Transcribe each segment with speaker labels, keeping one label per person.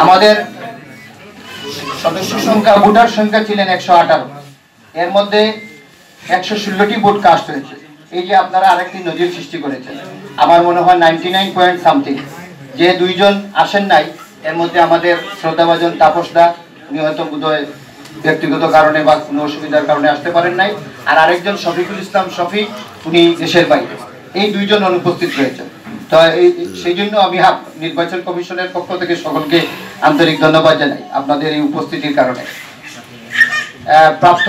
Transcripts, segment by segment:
Speaker 1: আমাদের সদস্য সংখ্যা ভোটার সংখ্যা ছিলেন 118, এর মধ্যে 116টি ভোট কাস্ট হয়েছে। এই যে আপনারা আরেকটি নজির সৃষ্টি করেছেন, আমার মনে হয় 99 পয়েন্ট সামথিং। যে দুইজন আসেন নাই এর মধ্যে আমাদের শ্রদ্ধাভাজন তাপস দা, উনি হয়তো বোধহয় ব্যক্তিগত কারণে বা কোনো অসুবিধার কারণে আসতে পারেন নাই, আর আরেকজন শফিকুল ইসলাম শফিক, উনি দেশের বাইরে। এই দুইজন অনুপস্থিত রয়েছেন। তো সেই জন্য আমি নির্বাচন কমিশনের পক্ষ থেকে সকলকে আন্তরিক ধন্যবাদ জানাই আপনাদের এই উপস্থিতির কারণে। প্রাপ্ত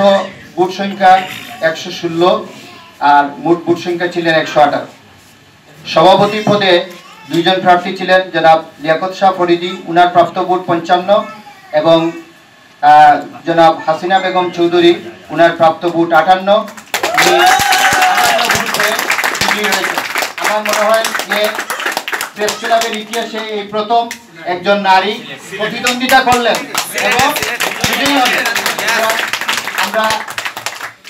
Speaker 1: ভোট সংখ্যা 116 আর মোট ভোট সংখ্যা ছিলেন 118। সভাপতি পদে দুইজন প্রার্থী ছিলেন জনাব লিয়াকত শাহ ফরিদি, উনার প্রাপ্ত ভোট 55, এবং জনাব হাসিনা বেগম চৌধুরী, উনার প্রাপ্ত ভোট 58। আমার মনে হয় যে প্রেস ক্লাবের ইতিহাসে এই প্রথম একজন নারী প্রতিদ্বন্দ্বিতা করলেন এবং আমরা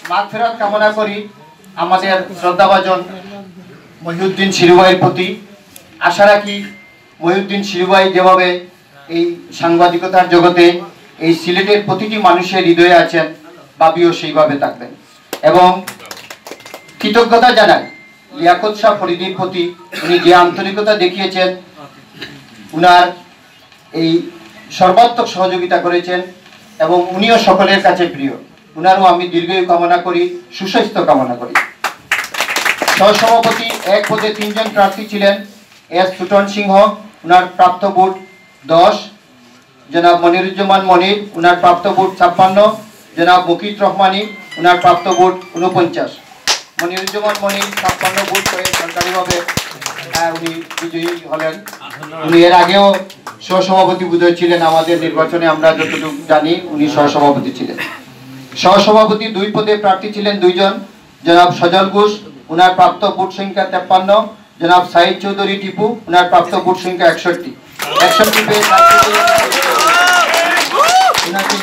Speaker 1: মাগফিরাত কামনা করি আমাদের শ্রদ্ধাভাজন মহিউদ্দিন শিরুভাইয়ের প্রতি। আশা রাখি মহিউদ্দিন শিরুভাই যেভাবে এই সাংবাদিকতার জগতে এই সিলেটের প্রতিটি মানুষের হৃদয়ে আছেন, ভাবিও সেইভাবে থাকবেন। এবং কৃতজ্ঞতা জানাই লিয়াকত শাহ ফরিদির প্রতি, উনি যে আন্তরিকতা দেখিয়েছেন, উনার এই সর্বাত্মক সহযোগিতা করেছেন এবং উনিও সকলের কাছে প্রিয়। উনারও আমি দীর্ঘায়ু কামনা করি, সুস্বাস্থ্য কামনা করি। সহসভাপতি এক পদে তিনজন প্রার্থী ছিলেন এস সুটন সিংহ, উনার প্রাপ্ত ভোট 10, জনাব মনিরুজ্জামান মনির, উনার প্রাপ্ত ভোট 56, জনাব মুকিত রহমানি, উনার প্রাপ্ত ভোট 49। মনিরুজ্জামান মনির 56 ভোট করে সরকারিভাবে উনি বিজয়ী হলেন। উনি এর আগেও সহসভাপতি বোধহয় ছিলেন আমাদের নির্বাচনে, আমরা যতটুকু জানি উনি সহসভাপতি ছিলেন। সহসভাপতি দুই পদে প্রার্থী ছিলেন দুইজন, জনাব সজল ঘোষ, উনার প্রাপ্ত ভোট সংখ্যা 53, জনাব সাইদ চৌধুরী টিপু, উনার প্রাপ্ত ভোট সংখ্যা 61।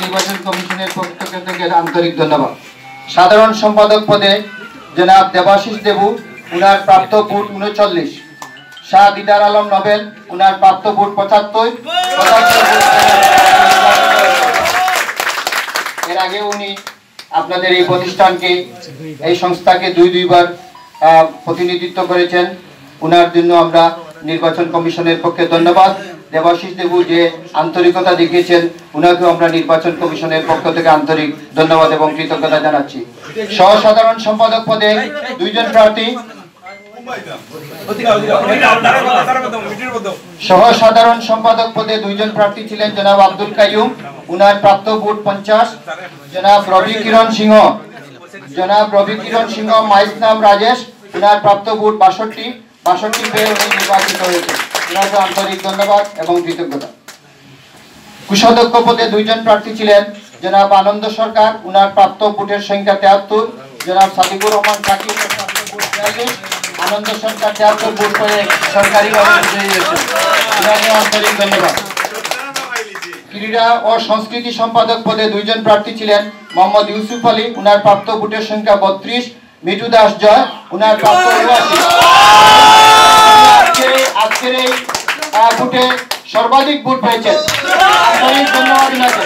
Speaker 1: নির্বাচন কমিশনের পক্ষ থেকে আন্তরিক ধন্যবাদ। সাধারণ সম্পাদক পদে জনাব দেবাশিস দেবু, উনার প্রাপ্ত ভোট 39, শাহ দিদার আলম নোবেল, উনার প্রাপ্ত ভোট 75। এর আগে উনি আপনাদের এই প্রতিষ্ঠানকে, এই সংস্থাকে দুইবার প্রতিনিধিত্ব করেছেন। উনার জন্য আমরা নির্বাচন কমিশনের পক্ষে ধন্যবাদ। দেবাশিস দেবু যে আন্তরিকতা দেখিয়েছেন, উনাকেও আমরা নির্বাচন কমিশনের পক্ষ থেকে আন্তরিক ধন্যবাদ এবং কৃতজ্ঞতা জানাচ্ছি। সহসাধারণ সম্পাদক পদে দুইজন প্রার্থী, সহসাধারণ সম্পাদক পদে দুইজন প্রার্থী ছিলেন জনাব আব্দুল কাইয়ুম, উনার প্রাপ্ত ভোট 50, জনাব রবি কিরণ সিংহ মাইসনাম রাজেশ, উনার প্রাপ্ত ভোট 62 পেয়ে উনি নির্বাচিত হয়েছেন। উনাকে আন্তরিক ধন্যবাদ এবং কৃতজ্ঞতা। কোষাধ্যক্ষ পদে দুইজন প্রার্থী ছিলেন জনাব আনন্দ সরকার, উনার প্রাপ্ত ভোটের সংখ্যা 73, জনাব সাদিকুর রহমান সাকিব, প্রাপ্ত ভোট 42। আনন্দ সরকার 73 ভোট করে সরকারিভাবে বিজয়ী হয়েছেন। উনাকে আন্তরিক ধন্যবাদ। ক্রীড়া ও সংস্কৃতি সম্পাদক পদে দুইজন প্রার্থী ছিলেন মোহাম্মদ ইউসুফ আলী, উনার প্রাপ্ত ভোটের সংখ্যা 32, মিঠু দাস জয়, উনার প্রাপ্ত 89। আজকের এই ভোটে সর্বাধিক ভোট পেয়েছেন, আন্তরিক ধন্যবাদ জানাচ্ছি।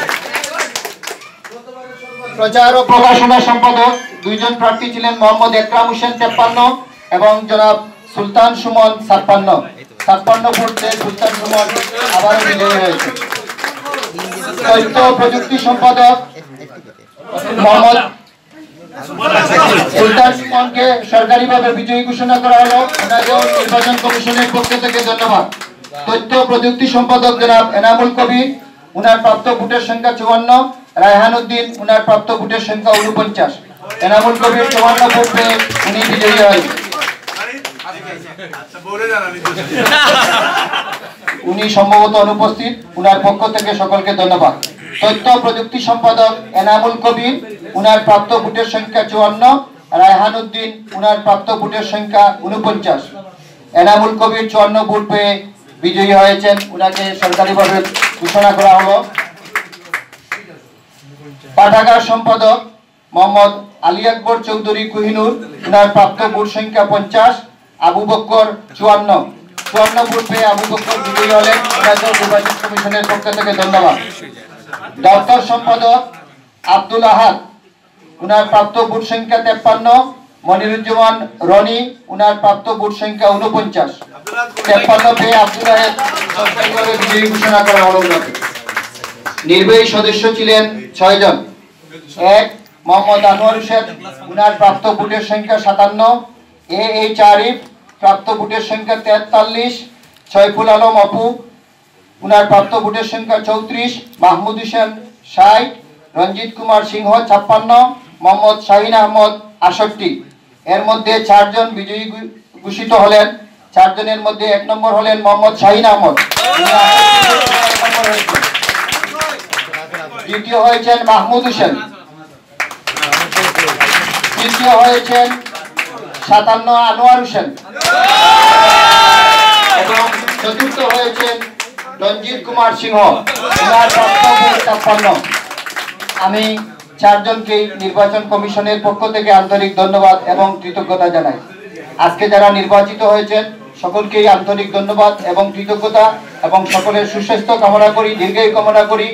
Speaker 1: প্রচার ও প্রকাশনা সম্পাদক দুইজন প্রার্থী ছিলেন মোহাম্মদ একরাম হোসেন 53 এবং জনাব সুলতান সুমন 56 ভোট পেয়ে সুলতান সুমন আবারও বিজয়ী হয়েছে। তথ্য প্রযুক্তি সম্পাদক মোহাম্মদ সুলতান সুমনকে সরকারিভাবে বিজয়ী ঘোষণা করা হলো, ওনাকেও নির্বাচন কমিশনের পক্ষ থেকে ধন্যবাদ। তথ্য প্রযুক্তি সম্পাদক জনাব এনামুল কবির, উনার প্রাপ্ত ভোটের সংখ্যা 54, রায়হান উদ্দিন, উনার প্রাপ্ত ভোটের সংখ্যা 49। এনামুল কবির 54 ভোট পেয়ে উনি বিজয়ী হয়েছে। উনি সম্ভবত অনুপস্থিত, উনার পক্ষ থেকে সকলকে ধন্যবাদ। তথ্য প্রযুক্তি সম্পাদক এনামুল কবির, উনার প্রাপ্ত ভোটের সংখ্যা 54, রায়হান উদ্দিন, উনার প্রাপ্ত ভোটের সংখ্যা 49। এনামুল কবির 54 ভোট পেয়ে বিজয়ী হয়েছেন, উনাকে সরকারিভাবে ঘোষণা করা হলো। পাঠাগার সম্পাদক মোহাম্মদ আলী আকবর চৌধুরী কোহিনুর, উনার প্রাপ্ত ভোট সংখ্যা 50, আবু বক্কর 54। 54 ভোট পেয়ে আবু বকর বিজয়ী হলেন। ওনাকে নির্বাচন কমিশনের পক্ষ থেকে ধন্যবাদ। দপ্তর সম্পাদক আব্দুল আহাদ, উনার প্রাপ্ত ভোট সংখ্যা 53। মনিরুজ্জামান রনি, উনার প্রাপ্ত ভোট সংখ্যা 49। 53 পেয়ে আব্দুল আহাদ সরকারিভাবে বিজয়ী ঘোষণা করা হলো। নির্বাহী সদস্য ছিলেন 6 জন। 1 মোহাম্মদ আনোয়ার হোসেন, উনার প্রাপ্ত ভোটের সংখ্যা 57। এইচ আরিফ, প্রাপ্ত ভোটের সংখ্যা 43। সৈফুল আলম অপু, উনার প্রাপ্ত ভোটের সংখ্যা 34। মাহমুদ হোসেন 60। রঞ্জিত কুমার সিংহ 56। মোহাম্মদ শাহিন আহমদ 68। এর মধ্যে 4 জন বিজয়ী ঘোষিত হলেন। 4 জনের মধ্যে 1 নম্বর হলেন মোহাম্মদ শাহিন আহমদ, দ্বিতীয় হয়েছেন মাহমুদ হোসেন, তৃতীয় হয়েছেন 57 আনোয়ার হোসেন এবং চতুর্থ হয়েছেন রঞ্জিত কুমার সিংহ, উনার প্রাপ্ত ভোট 56। আমি 4 জনকে নির্বাচন কমিশনের পক্ষ থেকে আন্তরিক ধন্যবাদ এবং কৃতজ্ঞতা জানাই। আজকে যারা নির্বাচিত হয়েছেন সকলকেই আন্তরিক ধন্যবাদ এবং কৃতজ্ঞতা এবং সকলের সুস্বাস্থ্য কামনা করি, দীর্ঘায়ু কামনা করি।